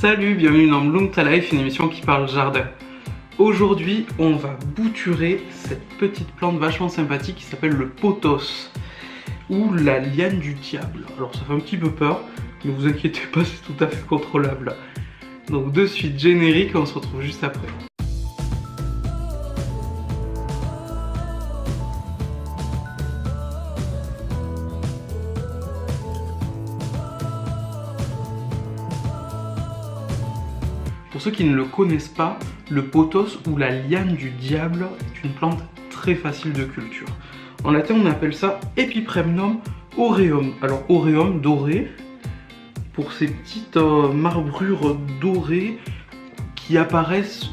Salut, bienvenue dans Bloom Ta Life, une émission qui parle jardin. Aujourd'hui, on va bouturer cette petite plante vachement sympathique qui s'appelle le pothos ou la liane du diable. Alors ça fait un petit peu peur, mais vous inquiétez pas, c'est tout à fait contrôlable. Donc de suite générique, on se retrouve juste après. Pour ceux qui ne le connaissent pas, le pothos ou la liane du diable est une plante très facile de culture. En latin, on appelle ça Epipremnum aureum. Alors aureum, doré, pour ces petites marbrures dorées qui apparaissent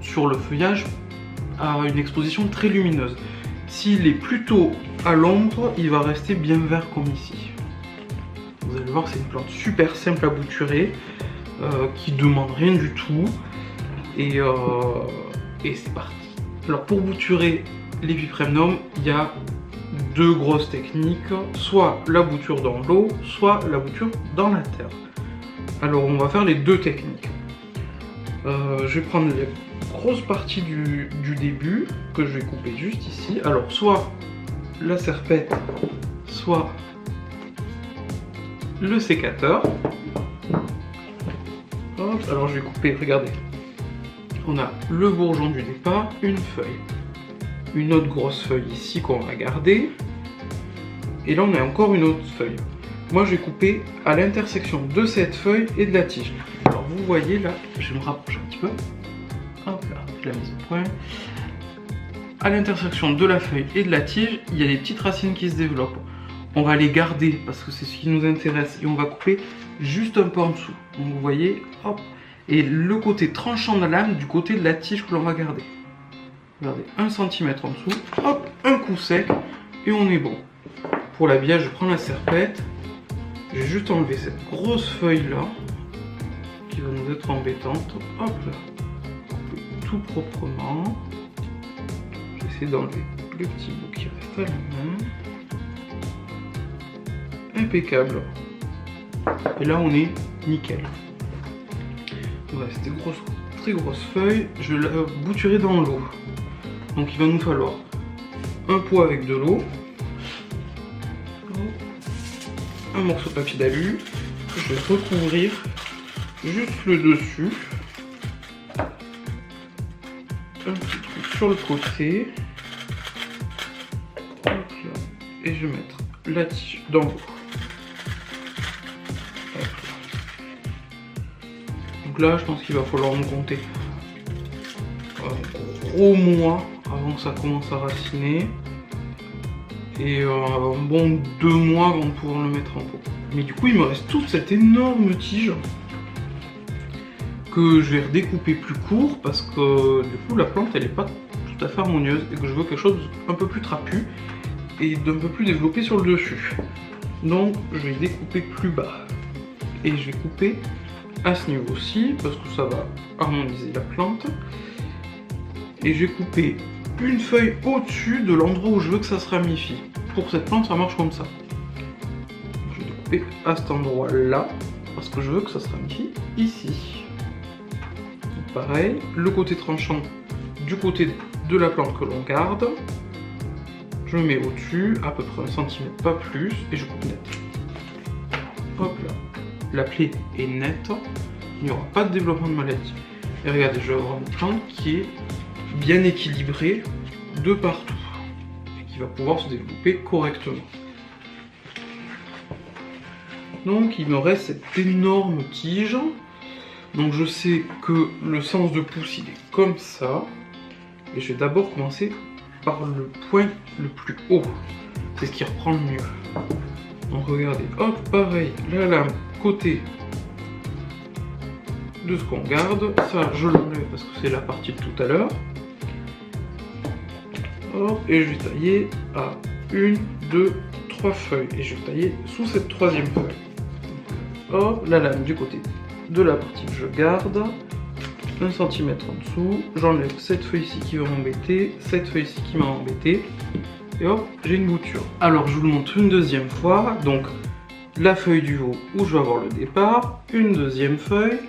sur le feuillage à une exposition très lumineuse. S'il est plutôt à l'ombre, il va rester bien vert comme ici. Vous allez voir, c'est une plante super simple à bouturer. Qui demande rien du tout et c'est parti. Alors pour bouturer l'Epipremnum, il y a deux grosses techniques, soit la bouture dans l'eau, soit la bouture dans la terre. Alors on va faire les deux techniques. Je vais prendre les grosses parties du début que je vais couper juste ici. Alors soit la serpette, soit le sécateur. Hop, alors je vais couper, regardez. On a le bourgeon du départ, une feuille. Une autre grosse feuille ici qu'on va garder. Et là on a encore une autre feuille. Moi je vais couper à l'intersection de cette feuille et de la tige. Alors vous voyez là, je vais me rapprocher un petit peu. Hop là, je la mise au point. À l'intersection de la feuille et de la tige, il y a des petites racines qui se développent. On va les garder parce que c'est ce qui nous intéresse et on va couper juste un peu en dessous. Donc vous voyez, hop, et le côté tranchant de la lame du côté de la tige que l'on va garder. Regardez, 1 cm en dessous, hop, un coup sec et on est bon. Pour l'habillage, je prends la serpette, je vais juste enlever cette grosse feuille là qui va nous être embêtante. Hop là, couper tout proprement. J'essaie d'enlever le petit bout qui reste à la main. Impeccable. Et là on est nickel. Voilà, c'était très grosse feuille. Je vais la bouturer dans l'eau. Donc il va nous falloir un pot avec de l'eau, un morceau de papier d'alu. Je vais recouvrir juste le dessus, un petit truc sur le côté. Hop là. Et je vais mettre la tige dans l'eau. Donc là, je pense qu'il va falloir me compter un gros mois avant que ça commence à raciner. Et un bon 2 mois avant de pouvoir le mettre en pot. Mais du coup, il me reste toute cette énorme tige que je vais redécouper plus court parce que du coup, la plante, elle n'est pas tout à fait harmonieuse et que je veux quelque chose un peu plus trapu et d'un peu plus développé sur le dessus. Donc, je vais découper plus bas. Et je vais couper à ce niveau-ci parce que ça va harmoniser la plante. Et je vais couper une feuille au-dessus de l'endroit où je veux que ça se ramifie. Pour cette plante, ça marche comme ça. Je vais découper à cet endroit-là parce que je veux que ça se ramifie ici. Donc pareil, le côté tranchant du côté de la plante que l'on garde. Je mets au-dessus, à peu près 1 cm, pas plus, et je coupe net. Hop là. La plaie est nette, il n'y aura pas de développement de maladie. Et regardez, je vais avoir une plante qui est bien équilibrée de partout et qui va pouvoir se développer correctement. Donc il me reste cette énorme tige. Donc je sais que le sens de pousse il est comme ça. Et je vais d'abord commencer par le point le plus haut. C'est ce qui reprend le mieux. Donc regardez, hop, pareil, la lame côté de ce qu'on garde, ça je l'enlève parce que c'est la partie de tout à l'heure. Hop, et je vais tailler à 1, 2, 3 feuilles et je vais tailler sous cette troisième feuille. Donc, hop, la lame du côté de la partie que je garde, 1 cm en dessous, j'enlève cette feuille-ci qui va m'embêter, cette feuille-ci qui m'a embêté, et hop, j'ai une bouture. Alors je vous le montre une deuxième fois, donc la feuille du haut où je vais avoir le départ, une deuxième feuille,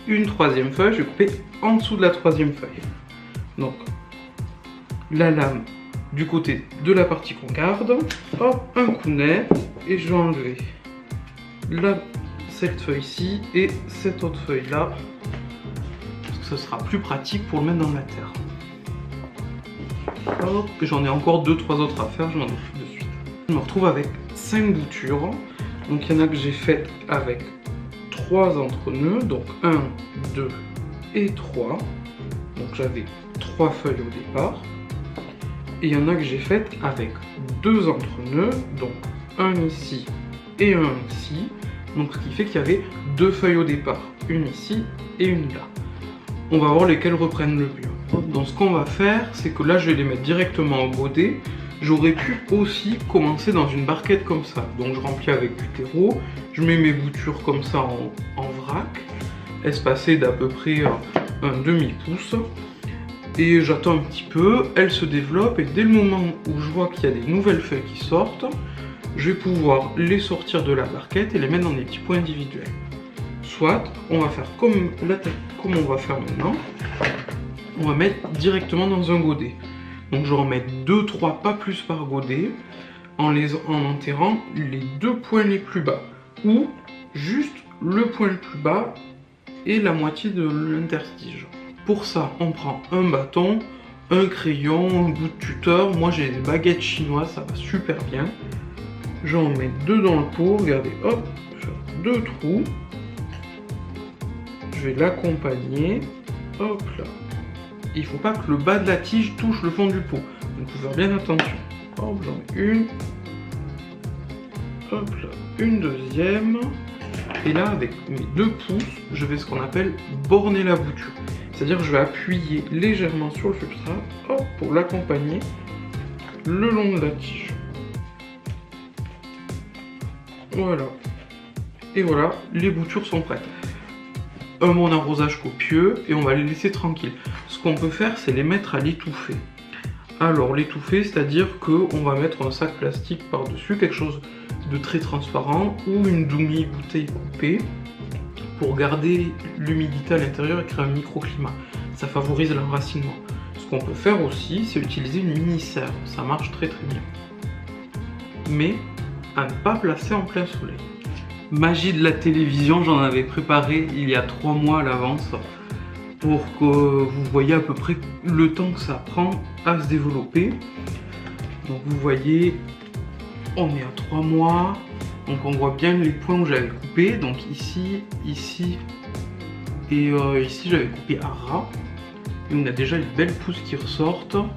une troisième feuille, je vais couper en dessous de la troisième feuille. Donc la lame du côté de la partie qu'on garde, hop, un coup net, et je vais enlever cette feuille-ci et cette autre feuille-là, parce que ce sera plus pratique pour le mettre dans la terre. Hop, j'en ai encore 2-3 autres à faire, je m'en occupe de suite. Je me retrouve avec 5 boutures, donc il y en a que j'ai faites avec 3 entre-nœuds, donc 1, 2 et 3, donc j'avais 3 feuilles au départ. Et il y en a que j'ai fait avec 2 entre-nœuds, donc un ici et un ici. Donc ce qui fait qu'il y avait 2 feuilles au départ, une ici et une là. On va voir lesquelles reprennent le mieux. Donc ce qu'on va faire, c'est que là je vais les mettre directement au godet. J'aurais pu aussi commencer dans une barquette comme ça. Donc je remplis avec du terreau, je mets mes boutures comme ça en vrac, espacées d'à peu près un demi-pouce. Et j'attends un petit peu, elle se développe et dès le moment où je vois qu'il y a des nouvelles feuilles qui sortent, je vais pouvoir les sortir de la barquette et les mettre dans des petits pots individuels. Soit, on va faire comme on va faire maintenant, on va mettre directement dans un godet. Donc je vais en mettre 2-3, pas plus par godet, en enterrant les 2 points les plus bas, ou juste le point le plus bas et la moitié de l'interstice. Pour ça, on prend un bâton, un crayon, un bout de tuteur. Moi, j'ai des baguettes chinoises, ça va super bien. J'en mets 2 dans le pot, regardez, hop, je fais 2 trous. Je vais l'accompagner, hop là. Il ne faut pas que le bas de la tige touche le fond du pot, donc il faut faire bien attention. Hop, j'en mets une. Hop là, une deuxième. Et là, avec mes 2 pouces, je vais ce qu'on appelle borner la bouture. C'est-à-dire que je vais appuyer légèrement sur le substrat, hop, pour l'accompagner le long de la tige. Voilà. Et voilà, les boutures sont prêtes. Un bon arrosage copieux et on va les laisser tranquilles. Ce qu'on peut faire, c'est les mettre à l'étouffer. Alors, l'étouffer, c'est-à-dire qu'on va mettre un sac plastique par-dessus, quelque chose de très transparent, ou une demi-bouteille coupée, pour garder l'humidité à l'intérieur et créer un microclimat. Ça favorise l'enracinement. Ce qu'on peut faire aussi, c'est utiliser une mini-serre. Ça marche très très bien. Mais à ne pas placer en plein soleil. Magie de la télévision, j'en avais préparé il y a 3 mois à l'avance pour que vous voyez à peu près le temps que ça prend à se développer. Donc vous voyez, on est à 3 mois. Donc on voit bien les points où j'avais coupé, donc ici, ici et ici j'avais coupé à ras. Et on a déjà les belles pousses qui ressortent. Hop.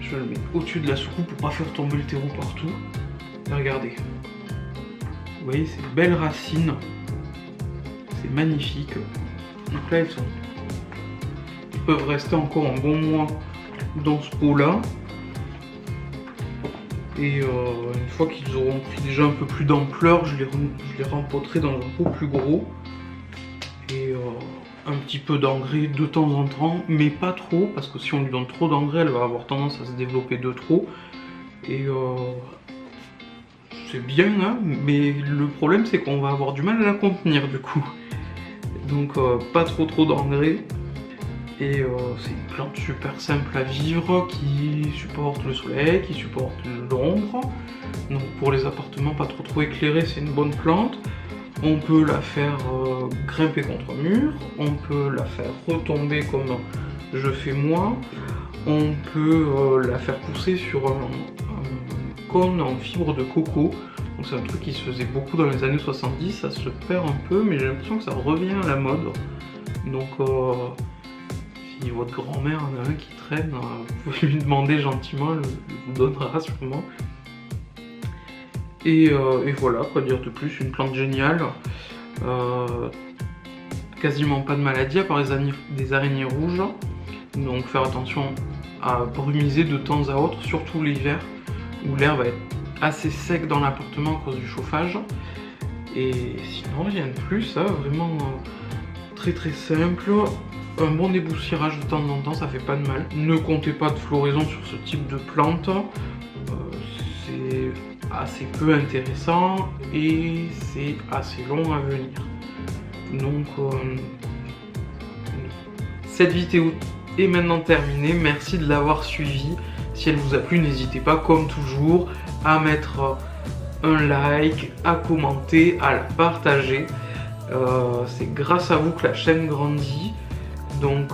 Je vais le mettre au-dessus de la soucoupe pour pas faire tomber le terreau partout. Et regardez. Vous voyez ces belles racines. C'est magnifique. Donc là ils peuvent rester encore un bon mois dans ce pot là. Et une fois qu'ils auront pris déjà un peu plus d'ampleur, je les rempoterai dans un pot plus gros. Et un petit peu d'engrais de temps en temps, mais pas trop, parce que si on lui donne trop d'engrais, elle va avoir tendance à se développer de trop. Et c'est bien, hein, mais le problème c'est qu'on va avoir du mal à la contenir du coup. Donc pas trop d'engrais. Et c'est une plante super simple à vivre, qui supporte le soleil, qui supporte l'ombre. Donc pour les appartements pas trop éclairés, c'est une bonne plante. On peut la faire grimper contre un mur, on peut la faire retomber comme je fais moi. On peut la faire pousser sur un cône en fibre de coco. Donc c'est un truc qui se faisait beaucoup dans les années 70, ça se perd un peu, mais j'ai l'impression que ça revient à la mode. Donc si votre grand-mère en a un qui traîne, vous pouvez lui demander gentiment, elle vous donnera sûrement. Et voilà, quoi dire de plus, une plante géniale. Quasiment pas de maladie à part des araignées rouges. Donc faire attention à brumiser de temps à autre, surtout l'hiver, où l'air va être assez sec dans l'appartement à cause du chauffage. Et sinon rien de plus, hein, vraiment très simple. Un bon déboussiérage de temps en temps, ça fait pas de mal. Ne comptez pas de floraison sur ce type de plante. C'est assez peu intéressant et c'est assez long à venir. Donc cette vidéo est maintenant terminée, merci de l'avoir suivie. Si elle vous a plu, n'hésitez pas comme toujours à mettre un like, à commenter, à la partager. C'est grâce à vous que la chaîne grandit. Donc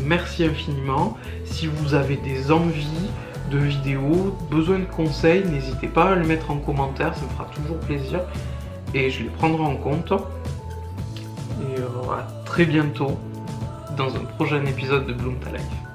merci infiniment. Si vous avez des envies de vidéos, besoin de conseils, n'hésitez pas à le mettre en commentaire, ça me fera toujours plaisir et je les prendrai en compte. Et à très bientôt dans un prochain épisode de Bloom Ta Life.